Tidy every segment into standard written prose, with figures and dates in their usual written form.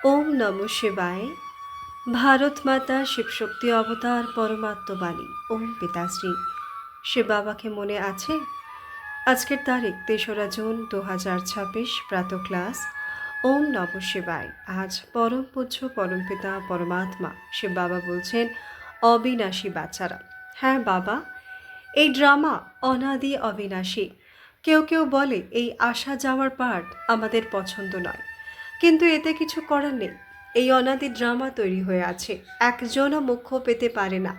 ওম নমঃ শিবায়। ভারত মাতা শিবশক্তি অবতার পরমাত্মবাণী। ওম পিতাশ্রী। শিব বাবাকে মনে আছে? আজকের তারিখ ৩রা জুন ২০২৬, প্রাতঃ ক্লাস। ওম নমঃ শিবায়। আজ পরম পূজ্য পরমপিতা পরমাত্মা শিব বাবা বলছেন, অবিনাশী বাচ্চারা। হ্যাঁ বাবা, এই ড্রামা অনাদি অবিনাশী। কেউ কেউ বলে এই আসা যাওয়ার পার্ট আমাদের পছন্দ নয়, কিন্তু এতে কিছু করার নেই। এই অনাদি ড্রামা তৈরি হয়ে আছে, একজনও মুখ্য পেতে পারে না।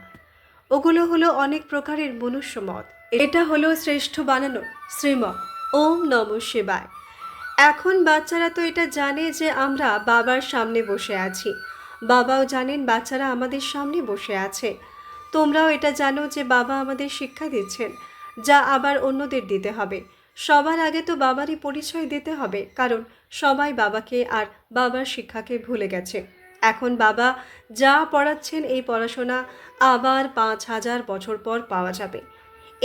ওগুলো হলো অনেক প্রকারের মনুষ্য মত। এটা হলো শ্রেষ্ঠ বানানোর শ্রীমত। ওম নমঃ শিবায়। এখন বাচ্চারা তো এটা জানে যে আমরা বাবার সামনে বসে আছি। বাবাও জানেন বাচ্চারা আমাদের সামনে বসে আছে। তোমরাও এটা জানো যে বাবা আমাদের শিক্ষা দিচ্ছেন, যা আবার অন্যদের দিতে হবে। সবার আগে তো বাবারই পরিচয় দিতে হবে, কারণ সবাই বাবাকে আর বাবার শিক্ষাকে ভুলে গেছে। এখন বাবা যা পড়াচ্ছেন, এই পড়াশোনা আবার ৫,০০০ বছর পর পাওয়া যাবে।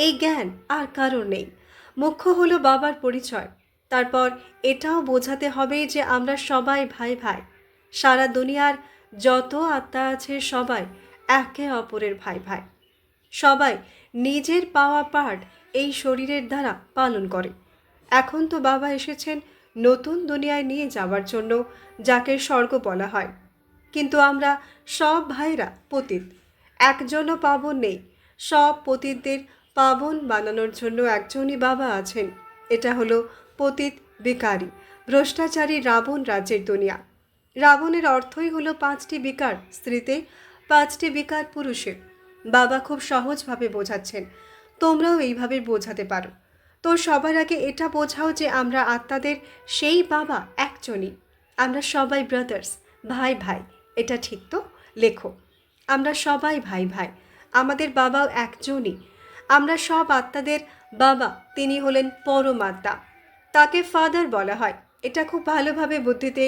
এই জ্ঞান আর কারোর নেই। মুখ্য হলো বাবার পরিচয়। তারপর এটাও বোঝাতে হবে যে আমরা সবাই ভাই ভাই। সারা দুনিয়ার যত আত্মা আছে সবাই একে অপরের ভাই ভাই। সবাই নিজের পাওয়া পার্ট এই শরীরের দ্বারা পালন করে। এখন তো বাবা এসেছেন নতুন দুনিয়ায় নিয়ে যাওয়ার জন্য, যাকে স্বর্গ বলা হয়। কিন্তু আমরা সব ভাইরা পতিত, একজনও পাবন নেই। সব পতিতদের পাবন বানানোর জন্য একজনই বাবা আছেন। এটা হলো পতিত বিকারী ভ্রষ্টাচারী রাবণ রাজ্যের দুনিয়া। রাবণের অর্থই হলো ৫টি বিকার স্ত্রীতে, ৫টি বিকার পুরুষে। বাবা খুব সহজভাবে বোঝাচ্ছেন, তোমরাও এইভাবে বোঝাতে পারো। তো সবার আগে এটা বোঝাও যে আমরা আত্মাদের সেই বাবা একজনই। আমরা সবাই ব্রাদার্স, ভাই ভাই। এটা ঠিক তো? লেখো, আমরা সবাই ভাই ভাই। আমাদের বাবাও একজনই। আমরা সব আত্মাদের বাবা, তিনি হলেন পরমাত্মা। তাকে ফাদার বলা হয়। এটা খুব ভালোভাবে বুদ্ধিতে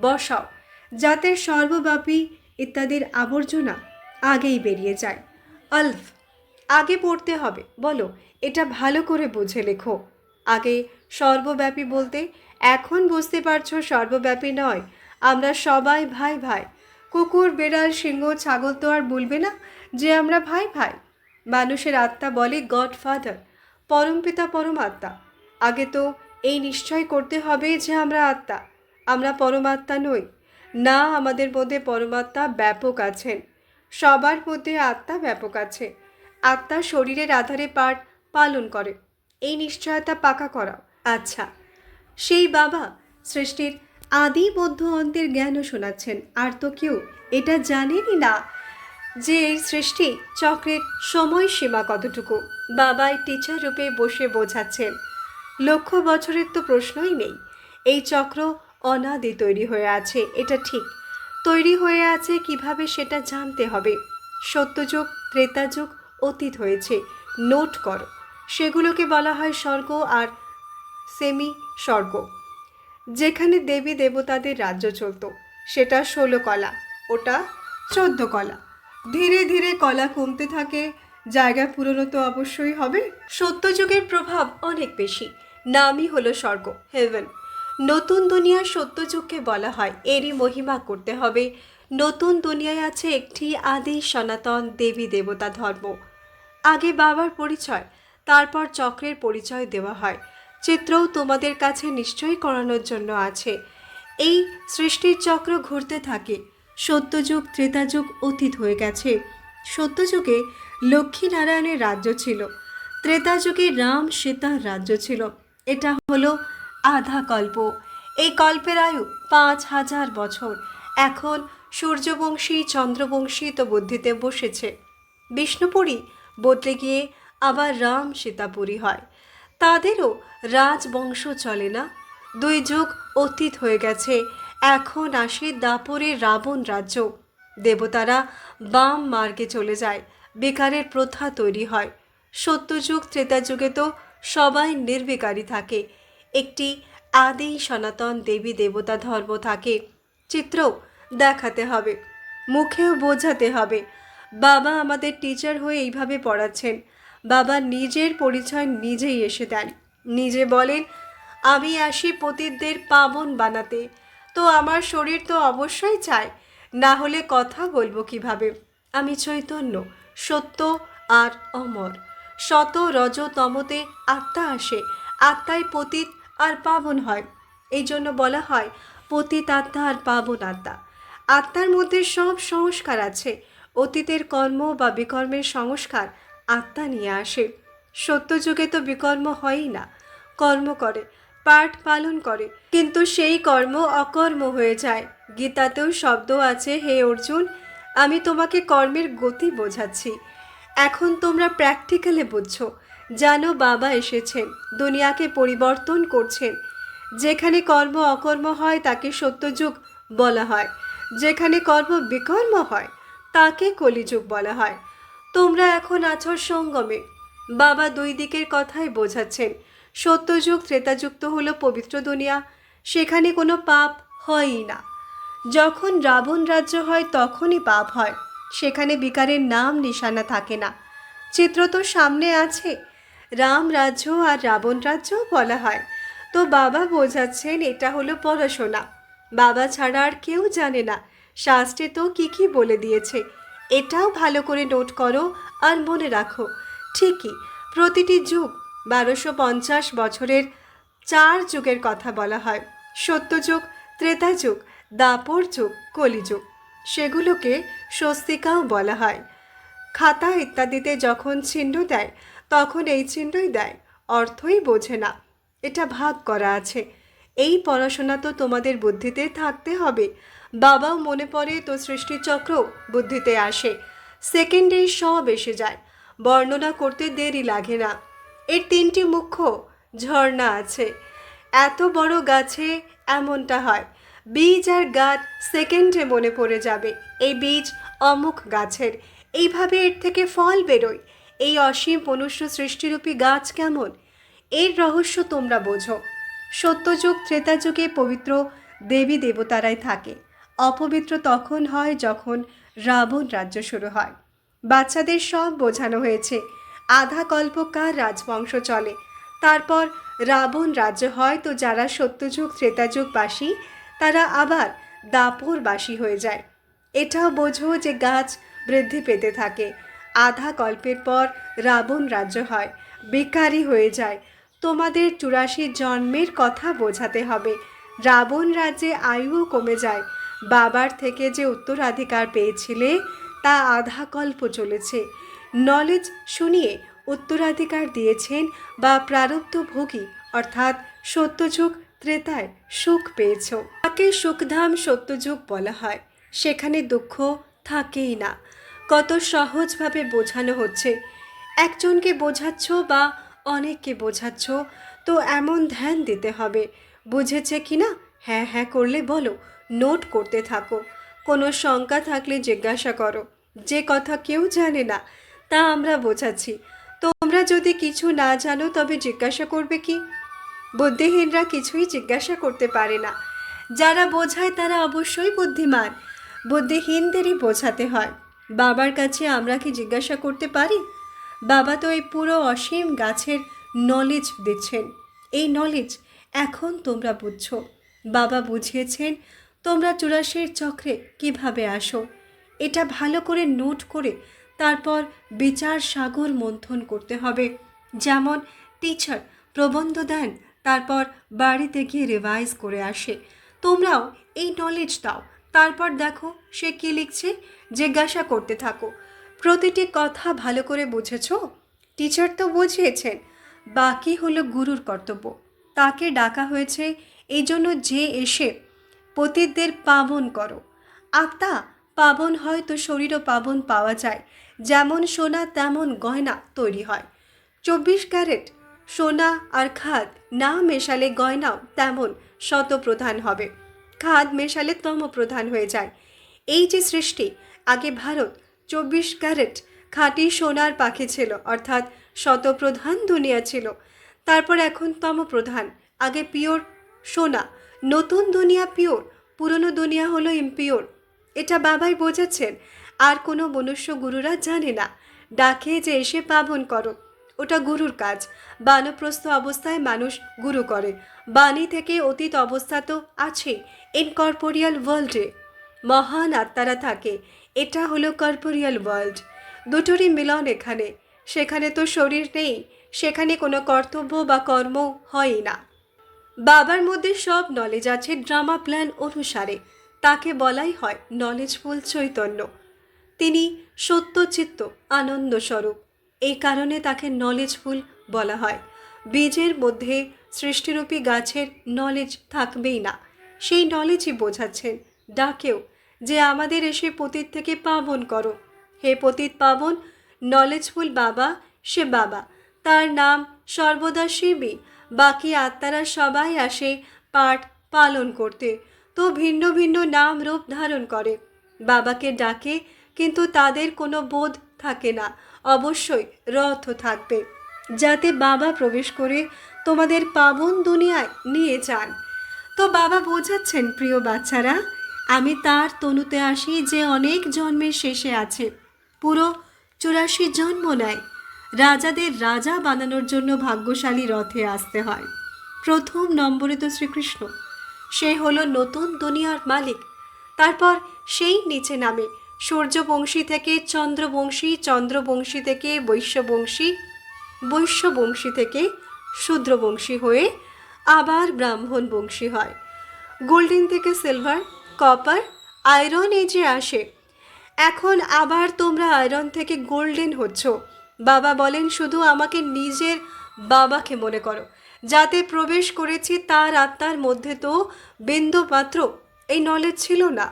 বসাও, যাতে সর্বব্যাপী ইত্যাদির আবর্জনা আগেই বেরিয়ে যায়। আলফ আগে পড়তে হবে। বলো, এটা ভালো করে বুঝে লেখো। আগে সর্বব্যাপী বলতে এখন বুঝতে পারছো সর্বব্যাপী নয়। আমরা সবাই ভাই ভাই। কুকুর, বেড়াল, সিংহ, ছাগল তো আর বলবে না যে আমরা ভাই ভাই। মানুষের আত্মা বলে গড ফাদার, পরমপিতা পরমাত্মা। আগে তো এই নিশ্চয় করতে হবে যে আমরা আত্মা, আমরা পরমাত্মা নই। না, আমাদের মধ্যে পরমাত্মা ব্যাপক আছেন। সবার মধ্যে আত্মা ব্যাপক আছে। আত্মা শরীরের আধারে পাঠ পালন করে। এই নিশ্চয়তা পাকা করা। আচ্ছা, সেই বাবা সৃষ্টির আদি মধ্য অন্তের জ্ঞানও শোনাচ্ছেন। আর তো কেউ এটা জানেনই না যে এই সৃষ্টি চক্রের সময়সীমা কতটুকু। বাবাই টিচার রূপে বসে বোঝাচ্ছেন। লক্ষ বছরের তো প্রশ্নই নেই। এই চক্র অনাদি তৈরি হয়ে আছে, এটা ঠিক। তৈরি হয়ে আছে কিভাবে সেটা জানতে হবে। সত্যযুগ, ত্রেতাযুগ অতীত হয়েছে, নোট করো। সেগুলোকে বলা হয় স্বর্গ আর সেমি স্বর্গ, যেখানে দেবী দেবতাদের রাজ্য চলত। সেটা ১৬ কলা, ওটা ১৪ কলা। ধীরে ধীরে কলা কমতে থাকে। জায়গা পুরনো তো অবশ্যই হবে। সত্যযুগের প্রভাব অনেক বেশি। নামই হলো স্বর্গ, হেভেন। নতুন দুনিয়ার সত্যযুগকে বলা হয়। এরই মহিমা করতে হবে। নতুন দুনিয়ায় আছে একটি আদি সনাতন দেবী দেবতা ধর্ম। আগে বাবার পরিচয়, তারপর চক্রের পরিচয় দেওয়া হয়। চিত্রও তোমাদের কাছে নিশ্চয়ই করানোর জন্য আছে। এই সৃষ্টির চক্র ঘুরতে থাকে। সত্যযুগ, ত্রেতাযুগ অতীত হয়ে গেছে। সত্যযুগে লক্ষ্মীনারায়ণের রাজ্য ছিল। ত্রেতাযুগে রাম সীতার রাজ্য ছিল। এটা হলো আধা কল্প। এই কল্পের আয়ু ৫,০০০ বছর। এখন সূর্যবংশী, চন্দ্রবংশী তো বুদ্ধিতে বসেছে। বিষ্ণুপুরী বদলে গিয়ে আবার রাম সীতাপুরী হয়। তাদেরও রাজবংশ চলে না। ২ যুগ অতীত হয়ে গেছে। এখন আসে দাপরের রাবণ রাজ্য। দেবতারা বাম মার্গে চলে যায়। বিকারের প্রথা তৈরি হয়। সত্যযুগ, ত্রেতাযুগে তো সবাই নির্বিকারী থাকে। একটি আদি সনাতন দেবী দেবতা ধর্ম থাকে। চিত্র দেখাতে হবে, মুখেও বোঝাতে হবে। বাবা আমাদের টিচার হয়ে এইভাবে পড়াচ্ছেন। বাবা নিজের পরিচয় নিজেই এসে দেন। নিজে বলেন, আমি আসি পতিতদের পাবন বানাতে। তো আমার শরীর তো অবশ্যই চাই, না হলে কথা বলবো কিভাবে? আমি চৈতন্য, সত্য আর অমর। শত রজ তমতে আত্মা আসে, আত্মাই পতিত আর পাবন হয়। এই জন্য বলা হয় পতিত আত্মা আর পাবন আত্মা। আত্মার মধ্যে সব সংস্কার আছে। অতীতের কর্ম বা বিকর্মের সংস্কার আত্মা নিয়ে আসে। সত্যযুগে তো বিকর্ম হয়ই না, কর্ম করে, পাঠ পালন করে, কিন্তু সেই কর্ম অকর্ম হয়ে যায়। গীতাতেও শব্দ আছে, হে অর্জুন, আমি তোমাকে কর্মের গতি বোঝাচ্ছি, এখন তোমরা প্র্যাকটিক্যালে বুঝছো। জানো বাবা এসেছেন, দুনিয়াকে পরিবর্তন করছেন। যেখানে কর্ম অকর্ম হয় তাকে সত্যযুগ বলা হয়, যেখানে কর্ম বিকর্ম হয় তাকে কলিযুগ বলা হয়। তোমরা এখন আছো সঙ্গমে। বাবা দুই দিকের কথাই বোঝাচ্ছেন। সত্যযুগ ত্রেতাযুগ তো হলো পবিত্র দুনিয়া, সেখানে কোনো পাপ হয়ই না। যখন রাবণ রাজ্য হয় তখনই পাপ হয়, সেখানে বিকারের নাম নিশানা থাকে না। চিত্র তো সামনে আছে, রাম রাজ্য আর রাবণ রাজ্য বলা হয়। তো বাবা বোঝাচ্ছেন এটা হলো পড়াশোনা, বাবা ছাড়া আর কেউ জানে না। শাস্ত্রে তো কি বলে দিয়েছে, এটাও ভালো করে নোট করো আর মনে রাখো। ঠিকই, প্রতিটি যুগ 1250 বছরের 4 যুগের কথা বলা হয়। সত্যযুগ, ত্রেতাযুগ, দাপর যুগ, কলিযুগ। সেগুলোকে স্বস্তিকাও বলা হয়। খাতা ইত্যাদিতে যখন চিহ্ন দেয় তখন এই চিহ্নই দেয়, অর্থই বোঝে না। এটা ভাগ করা আছে। এই পড়াশোনা তো তোমাদের বুদ্ধিতে থাকতে হবে। বাবাও মনে পড়ে তো সৃষ্টিচক্র বুদ্ধিতে আসে, সেকেন্ডেই সব এসে যায়। বর্ণনা করতে দেরি লাগে না। এর 3টি মুখ্য ঝর্ণা আছে। এত বড় গাছে এমনটা হয়, বীজ আর গাছ সেকেন্ডে মনে পড়ে যাবে এই বীজ অমুক গাছের। এইভাবে এর থেকে ফল বেরোয়। এই অসীম মনুষ্য সৃষ্টিরূপী গাছ কেমন, এর রহস্য তোমরা বোঝো। সত্যযুগ ত্রেতাযুগে পবিত্র দেবী দেবতারাই থাকে, অপবিত্র তখন হয় যখন রাবণ রাজ্য শুরু হয়। বাচ্চাদের সব বোঝানো হয়েছে, আধা কল্পকার রাজবংশ চলে, তারপর রাবণ রাজ্য হয়। তো যারা সত্যযুগ ত্রেতাযুগবাসী তারা আবার দাপরবাসী হয়ে যায়। এটাও বোঝো যে গাছ বৃদ্ধি পেতে থাকে। আধা কল্পের পর রাবণ রাজ্য হয়, বেকারি হয়ে যায়। তোমাদের 84 জন্মের কথা বোঝাতে হবে। রাবণ রাজ্যে আয়ুও কমে যায়। বাবার থেকে যে উত্তরাধিকার পেয়েছিলে তা আধা কল্প চলেছে। নলেজ শুনিয়ে উত্তরাধিকার দিয়েছেন বা প্রারব্ধ ভোগী অর্থাৎ সত্যযুগ ত্রেতায় সুখ পেয়েছ, তাকে সুখধাম সত্যযুগ বলা হয়। সেখানে দুঃখ থাকেই না। কত সহজভাবে বোঝানো হচ্ছে। একজনকে বোঝাচ্ছ বা অনেককে বোঝাচ্ছ, তো এমন ধ্যান দিতে হবে বুঝেছে কি না। হ্যাঁ হ্যাঁ করলে বলো, নোট করতে থাকো। কোনো শঙ্কা থাকলে জিজ্ঞাসা করো। যে কথা কেউ জানে না তা আমরা বোঝাচ্ছি। তোমরা যদি কিছু না জানো তবে জিজ্ঞাসা করবে কি? বুদ্ধিহীনরা কিছুই জিজ্ঞাসা করতে পারে না। যারা বোঝায় তারা অবশ্যই বুদ্ধিমান। বুদ্ধিহীনদেরই বোঝাতে হয়। বাবার কাছে আমরা কি জিজ্ঞাসা করতে পারি? বাবা তো এই পুরো অসীম গাছের নলেজ দিচ্ছেন। এই নলেজ এখন তোমরা বুঝছো। বাবা বুঝিয়েছেন তোমরা 84 চক্রে কিভাবে আসো। এটা ভালো করে নোট করে তারপর বিচার সাগর মন্থন করতে হবে। যেমন টিচার প্রবন্ধ দেন, তারপর বাড়িতে গিয়ে রিভাইজ করে আসে। তোমরাও এই নলেজ দাও, তারপর দেখো সে কী লিখছে, জিজ্ঞাসা করতে থাকো। প্রতিটি কথা ভালো করে বুঝেছ? টিচার তো বুঝিয়েছেন, বাকি হলো গুরুর কর্তব্য। তাকে ডাকা হয়েছে এই জন্য যে এসে পতিতদের পাবন করো। আত্মা পাবন হয় তো শরীরও পাবন পাওয়া যায়। যেমন সোনা তেমন গয়না তৈরি হয়। 24 ক্যারেট সোনা আর খাদ না মেশালে গয়নাও তেমন শতপ্রধান হবে, খাদ মেশালে তমপ্রধান হয়ে যায়। এই যে সৃষ্টি, আগে ভারত 24 ক্যারেট খাঁটি সোনার পাখি ছিল, অর্থাৎ শতপ্রধান দুনিয়া ছিল। তারপর এখন তমপ্রধান, আগে পিওর সোনা, নতুন দুনিয়া পিওর, পুরনো দুনিয়া হলো ইমপিওর। এটা বাবাই বোঝাচ্ছেন, আর কোনো মনুষ্য গুরুরা জানে না। ডাকে যে এসে পাবন করো, ওটা গুরুর কাজ। বানপ্রস্থ অবস্থায় মানুষ গুরু করে, বাণী থেকে অতীত অবস্থা তো আছেই। ইনকর্পোরিয়াল ওয়ার্ল্ডে মহান আত্মারা থাকে, এটা হলো কর্পোরিয়াল ওয়ার্ল্ড। দুটোরই মিলন এখানে। সেখানে তো শরীর নেই, সেখানে কোনো কর্তব্য বা কর্ম হয়ই না। বাবার মধ্যে সব নলেজ আছে ড্রামা প্ল্যান অনুসারে। তাকে বলাই হয় নলেজফুল চৈতন্য। তিনি সত্যচিত্ত আনন্দ স্বরূপ, এই কারণে তাকে নলেজফুল বলা হয়। বীজের মধ্যে সৃষ্টিরূপী গাছের নলেজ থাকবেই না, সেই নলেজই বোঝাচ্ছেন ডাকেও, যে আমাদের এসে পতিত থেকে পাবন করো। হে পতিত পাবন, নলেজফুল বাবা, সে বাবা, তার নাম সর্বদা শিবই। বাকি আত্মারা সবাই আসে পাঠ পালন করতে, তো ভিন্ন ভিন্ন নাম রূপ ধারণ করে, বাবাকে ডাকে, কিন্তু তাদের কোনো বোধ থাকে না। অবশ্যই রথ থাকবে, যাতে বাবা প্রবেশ করে তোমাদের পাবন দুনিয়ায় নিয়ে যান। তো বাবা বোঝাচ্ছেন, প্রিয় বাচ্চারা, আমি তার তনুতে আসি যে অনেক জন্মের শেষে আছে, পুরো 84 জন্ম নেয়। রাজাদের রাজা বানানোর জন্য ভাগ্যশালী রথে আসতে হয়। প্রথম নম্বরে তো শ্রীকৃষ্ণ, সে হলো নতুন দুনিয়ার মালিক। তারপর সেই নিচে নামে সূর্যবংশী থেকে চন্দ্রবংশী, চন্দ্রবংশী থেকে বৈশ্যবংশী, বৈশ্যবংশী থেকে শূদ্রবংশী হয়ে আবার ব্রাহ্মণ বংশী হয়। গোল্ডেন থেকে সিলভার, কপার, আয়রন এজে আসে। এখন আবার তোমরা আয়রন থেকে গোল্ডেন হচ্ছ। বাবা বলেন, শুধু আমাকে নিজের বাবাকে মনে করো। যাতে প্রবেশ করেছি তার আত্মার মধ্যে তো বিন্দুমাত্র এই নলেজ ছিল না,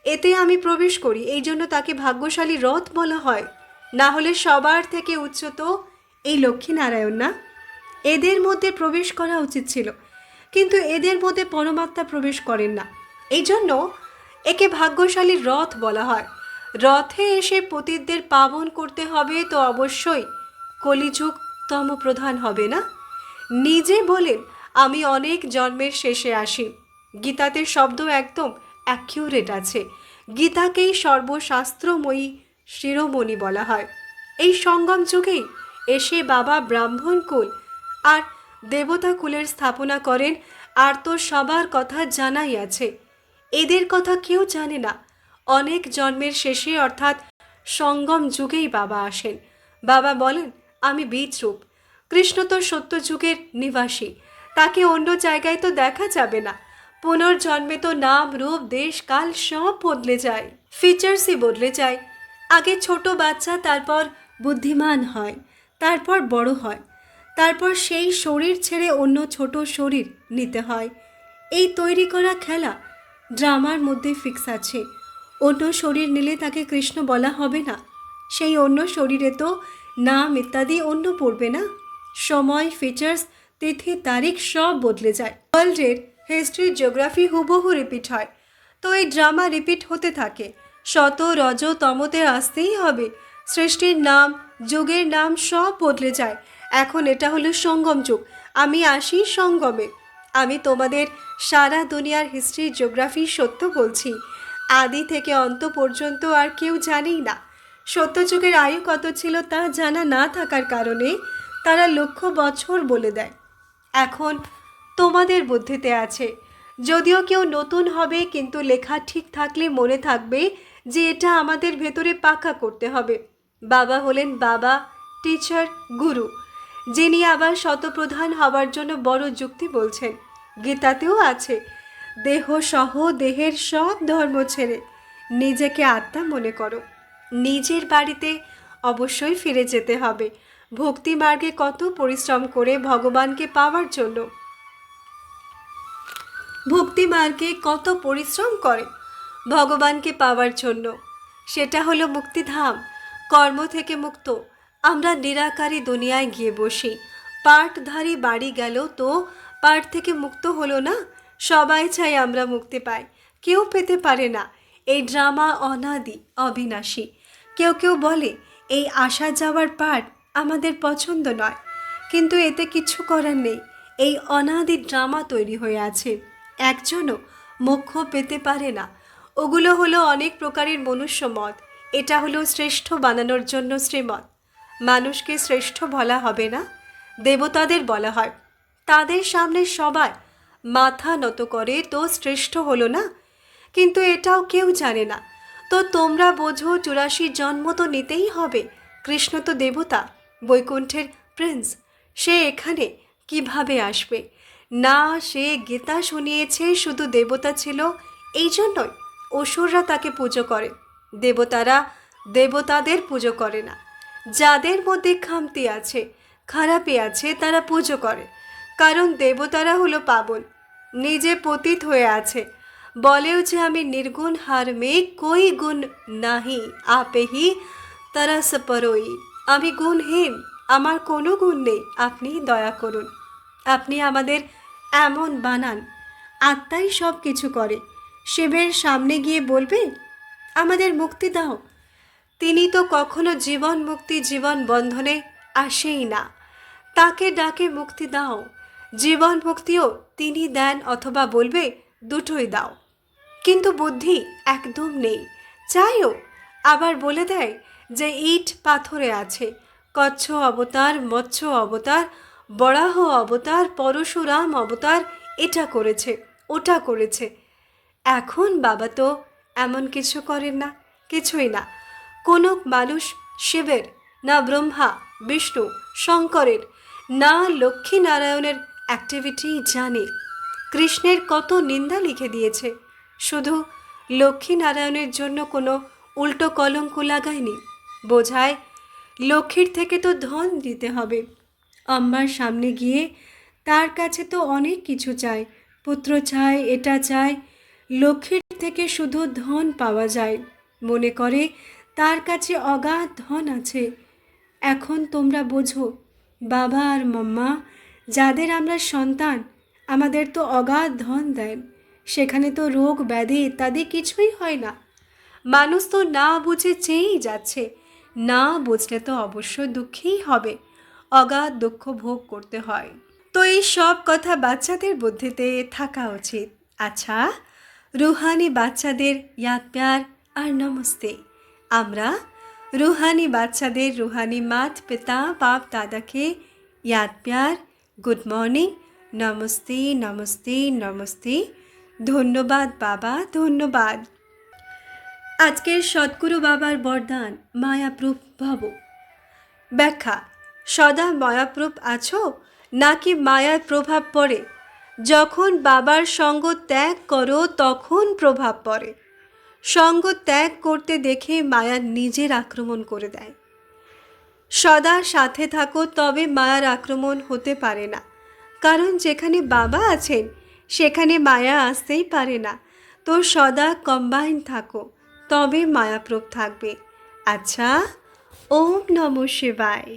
এতে আমি প্রবেশ করি, এই জন্য তাকে ভাগ্যশালী রথ বলা হয়। না হলে সবার থেকে উচ্চ তো এই লক্ষ্মীনারায়ণ না, এদের মধ্যে প্রবেশ করা উচিত ছিল, কিন্তু এদের মধ্যে পরমাত্মা প্রবেশ করেন না, এই জন্য একে ভাগ্যশালী রথ বলা হয়। রথে এসে পতিতদের পাবন করতে হবে, তো অবশ্যই কলিযুগ তমপ্রধান হবে না। নিজে বলেন, আমি অনেক জন্মের শেষে আসি। গীতাতে শব্দ একদম অ্যাকিউরেট আছে। গীতাকেই সর্বশাস্ত্রময়ী শিরোমণি বলা হয়। এই সঙ্গম যুগেই এসে বাবা ব্রাহ্মণ কুল আর দেবতা কুলের স্থাপনা করেন। আর তো সবার কথা জানাই আছে, এদের কথা কেউ জানে না। অনেক জন্মের শেষে অর্থাৎ সঙ্গম যুগেই বাবা আসেন। বাবা বলেন, আমি বীজরূপ। কৃষ্ণ তো সত্য যুগের নিবাসী, তাকে অন্য জায়গায় তো দেখা যাবে না। পুনর্জন্মে তো নাম রূপ দেশ কাল সব বদলে যায়, ফিচার্সই বদলে যায়। আগে ছোট বাচ্চা, তারপর বুদ্ধিমান হয়, তারপর বড় হয়, তারপর সেই শরীর ছেড়ে অন্য ছোট শরীর নিতে হয়। এই তৈরি করা খেলা ড্রামার মধ্যে ফিক্স আছে। অন্য শরীর নিলে তাকে কৃষ্ণ বলা হবে না, সেই অন্য শরীরে তো নাম ইত্যাদি অন্য পড়বে না। সময়, ফিচার্স, তিথি, তারিখ সব বদলে যায়। ওয়ার্ল্ডের হিস্ট্রি, জিওগ্রাফি হুবহু রিপিট হয়, তো এই ড্রামা রিপিট হতে থাকে। শত রজ তমতে আসতেই হবে। সৃষ্টির নাম, যুগের নাম সব বদলে যায়। এখন এটা হলো সঙ্গম যুগ, আমি আসি সঙ্গমে। আমি তোমাদের সারা দুনিয়ার হিস্ট্রি, জিওগ্রাফি সত্য বলছি। আদি থেকে অন্ত পর্যন্ত আর কেউ জানেই না। সত্যযুগের আয়ু কত ছিল তা জানা না থাকার কারণে তারা লক্ষ বছর বলে দেয়। এখন তোমাদের বুদ্ধিতে আছে। যদিও কেউ নতুন হবে, কিন্তু লেখা ঠিক থাকলে মনে থাকবে যে এটা আমাদের ভেতরে পাকা করতে হবে। বাবা হলেন বাবা, টিচার, গুরু, যিনি আবার শতপ্রধান হওয়ার জন্য বড় যুক্তি বলছেন। গীতাতেও আছে, দেহ সহ দেহের সব ধর্ম ছেড়ে নিজেকে আত্মা মনে করো। নিজের বাড়িতে অবশ্যই ফিরে যেতে হবে। ভক্তি মার্গে কত পরিশ্রম করে ভগবানকে পাওয়ার জন্য, ভক্তি মার্গে কত পরিশ্রম করে ভগবানকে পাওয়ার জন্য। সেটা হলো মুক্তিধাম, কর্ম থেকে মুক্ত। আমরা নিরাকারী দুনিয়ায় গিয়ে বসি। পাটধারী বাড়ি গেল তো পাট থেকে মুক্ত হলো না। সবাই চাই আমরা মুক্তি পাই, কেউ পেতে পারে না। এই ড্রামা অনাদি, অবিনাশী। কেউ কেউ বলে এই আসা যাওয়ার পাট আমাদের পছন্দ নয়, কিন্তু এতে কিছু করার নেই। এই অনাদি ড্রামা তৈরি হয়ে আছে, একজনও মোক্ষ পেতে পারে না। ওগুলো হলো অনেক প্রকারের মনুষ্য মত, এটা হলো শ্রেষ্ঠ বানানোর জন্য শ্রীমত। মানুষকে শ্রেষ্ঠ বলা হবে না, দেবতাদের বলা হয়। তাদের সামনে সবাই মাথা নত করে তো শ্রেষ্ঠ হলো না? কিন্তু এটাও কেউ জানে না। তো তোমরা বোঝো 84 জন্ম তো নিতেই হবে। কৃষ্ণ তো দেবতা, বৈকুণ্ঠের প্রিন্স। সে এখানে কিভাবে আসবে? না, সে গীতা শুনিয়েছে, শুধু দেবতা ছিল এই জন্যই অসুররা তাকে পুজো করে। দেবতারা দেবতাদের পুজো করে না। যাদের মধ্যে খামতি আছে, খারাপি আছে, তারা পুজো করে। কারণ দেবতারা হলো পাবন, নিজে পতিত হয়ে আছে। বলেও যে আমি নির্গুণ, হার মে কোই গুণ নাহি, আপে হি তরস পরোই। আমি গুণহীন, আমার কোনো গুণ নেই, আপনি দয়া করুন। আপনি আমাদের এমন বানান, আত্মাই সব কিছু করে। শিবের সামনে গিয়ে বলবে আমাদের মুক্তি দাও? তিনি তো কখনো জীবন মুক্তি, জীবন বন্ধনে আসেই না। তাকে ডাকে মুক্তি দাও, জীবন মুক্তিও তিনি দেন, অথবা বলবে দুটোই দাও। কিন্তু বুদ্ধি একদম নেই, চাইও আবার বলে দেয় যে ইট পাথরে আছে। কচ্ছ অবতার, মৎস্য অবতার, বরাহ অবতার, পরশুরাম অবতার এটা করেছে, ওটা করেছে। এখন বাবা তো এমন কিছু করেন না, কিছুই না। কোনো মানুষ শিবের, না ব্রহ্মা, বিষ্ণু, শঙ্করের, না লক্ষ্মী নারায়ণের অ্যাক্টিভিটি জানে। কৃষ্ণের কত নিন্দা লিখে দিয়েছে, শুধু লক্ষ্মী নারায়ণের জন্য কোনো উল্টো কলঙ্ক লাগায়নি। বোঝায় লক্ষ্মীর থেকে তো ধন দিতে হবে। আম্মার সামনে গিয়ে তার কাছে তো অনেক কিছু চায়, পুত্র চায়, এটা চায়। লক্ষ্মীর থেকে শুধু ধন পাওয়া যায়, মনে করে তার কাছে অগাধ ধন আছে। এখন তোমরা বোঝো, বাবা আর মাম্মা যাদের আমরা সন্তান, আমাদের তো অগাধ ধন দেন। সেখানে তো রোগ ব্যাধি ইত্যাদি কিছুই হয় না। মানুষ তো না বুঝে চেয়েই যাচ্ছে, না বুঝলে তো অবশ্য দুঃখেই হবে, অগাধ দুঃখ ভোগ করতে হয়। তো এই সব কথা বাচ্চাদের বুদ্ধিতে থাকা উচিত। আচ্ছা, রুহানি বাচ্চাদের ইয়াদ প্যার আর নমস্তে। আমরা রুহানি বাচ্চাদের রুহানি মাত পিতা বাপ দাদাকে ইয়াদ প্যার, গুড মর্নিং, নমস্তে নমস্তে নমস্তে, ধন্যবাদ বাবা, ধন্যবাদ। আজকের সদ্গুরু বাবার বরদান, মায়াপ্রূপ ভব। ব্যাখ্যা: সদা মায়াপ্রূপ আছো নাকি মায়ার প্রভাব পড়ে? যখন বাবার সঙ্গ ত্যাগ করো তখন প্রভাব পড়ে। সঙ্গ ত্যাগ করতে দেখে মায়া নিজের আক্রমণ করে দেয়। সদা সাথে থাকো, তবে মায়ার আক্রমণ হতে পারে না। কারণ যেখানে বাবা আছেন সেখানে মায়া আসতেই পারে না। তো সদা কম্বাইন থাকো, তবে মায়াপ্রভ থাকবে। আচ্ছা, ওম নমঃ শিবায়।